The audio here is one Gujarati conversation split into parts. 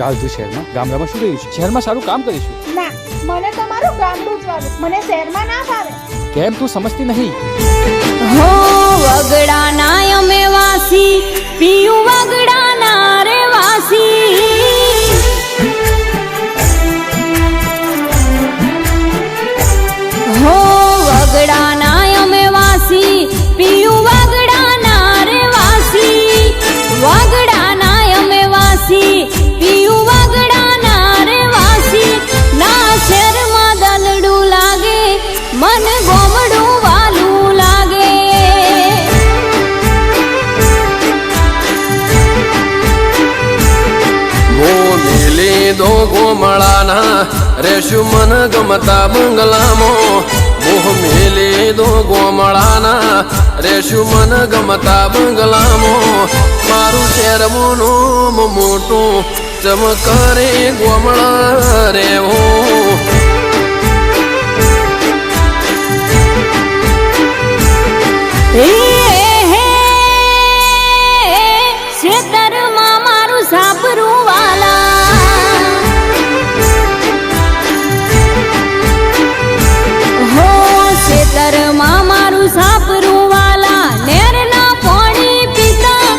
ફાલતુ શહેરમાં ગામડામાં શું રહ્યું છે? શહેરમાં સારું કામ કરીશું. ના, મને તમારું ગામડું જ વાગે. મને શહેરમાં ના ફાવે. કેમ તું સમજતી નહીં? હો વગડાના અમે વાસી, પીયું વગડાના રે વાસી. હો વગડાના અમે વાસી, પીયું વગડાના રે વાસી. વગડાના અમે વાસી, પીયું વગડાના રે વાસી. ના શહેરમાં દલડું લાગે, મન ગોમડું વાલું લાગે. મોમેલી દો ગોમળાના રેશું મન ગમતા બંગલામાં. મોમેલી દો ગોમળાના રેશું મન ગમતા બંગલામાં. મારું શહેર મોનું મોટું ચમકરે ગોમળા રેવું. ખેતરમાં મારું સાપરું વાલા. હો ખેતરમાં મારું સાપરું વાલા. નેરના પાણી પીતા,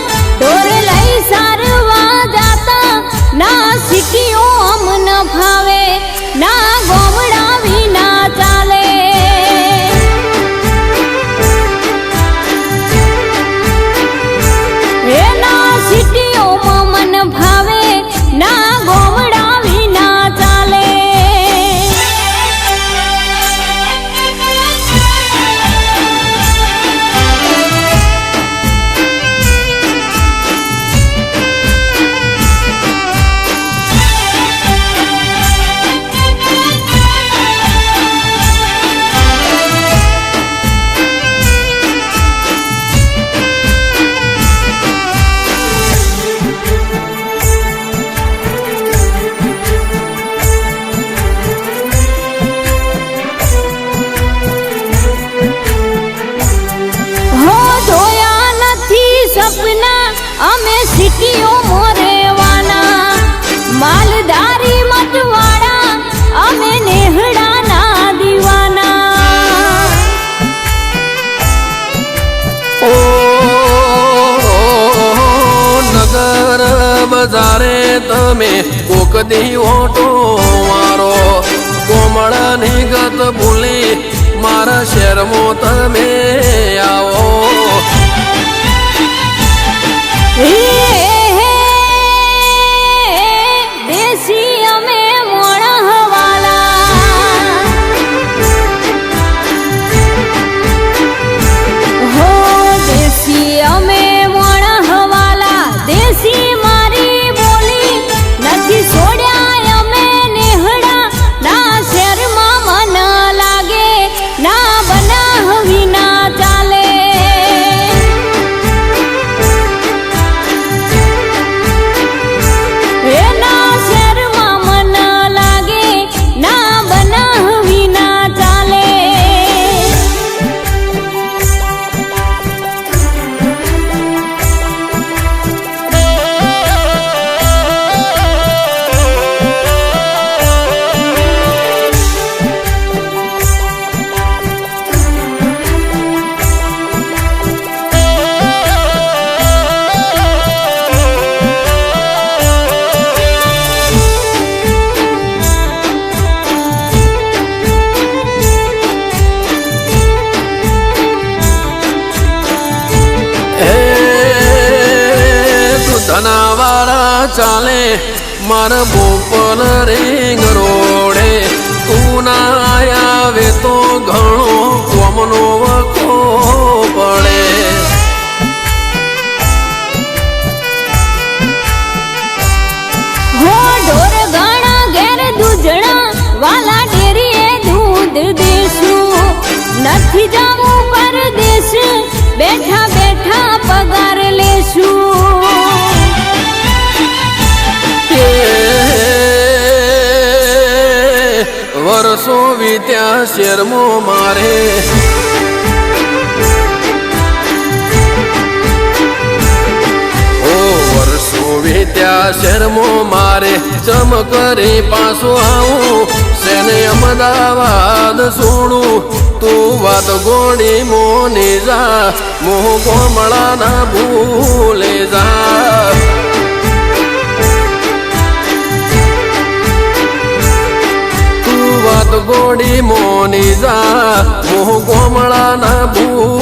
ઢોર લઈ સારવા જાતા. ના સિટીઓ અમન ફાવે, ના ગોમડા વિના ચાલે. એના સિટીઓમાં મન ભાવે, ના ગોમડા વિના ચાલે. સપના અમે સિટીઓ મોરેવાના. માલધારી મતવાડા અમે નેહડાના દીવાના. ઓ નગર બજારે તમે કોક દી ઓટો મારો. કોમળાની ગત ભૂલી મારા શહેરમાં તમે આવો. દેશી અમે મોણહવાલા. હો દેશી અમે મોણહવાલા. દેશી મારી બોલી નથી છોડ્યા અમે નેહડા. ના શહેરમાં મન લાગે, ના બનાહ વિના ચાલે. એના શહેરમાં મન લાગે, ના બનાહ વિના ચાલે. ધનાવાળા ચાલે મારા બોપલ રીંગ રોડે. તું ના આવે તો ઘણો કોમનો વખો પડે. હો ઢોર ઘણા ઘેર દૂધણા વાલા ડેરીએ દૂધ દેશું. નથી જવું પરદેશ, બેઠા બેઠા પગાર લેશું. વર્ષો વીત્યા શેરમો મારે. ઓ વર્ષો વિત્યા શેરમાં મારે ચમ કરી પાછો આવું સેને અમદાવાદ સોડું તું વાત ગોડી મોની જા મોહ કોમળા ના ભૂલે જા તું વાત ગોડી મોની જા મોહ કોમળા ના ભૂલે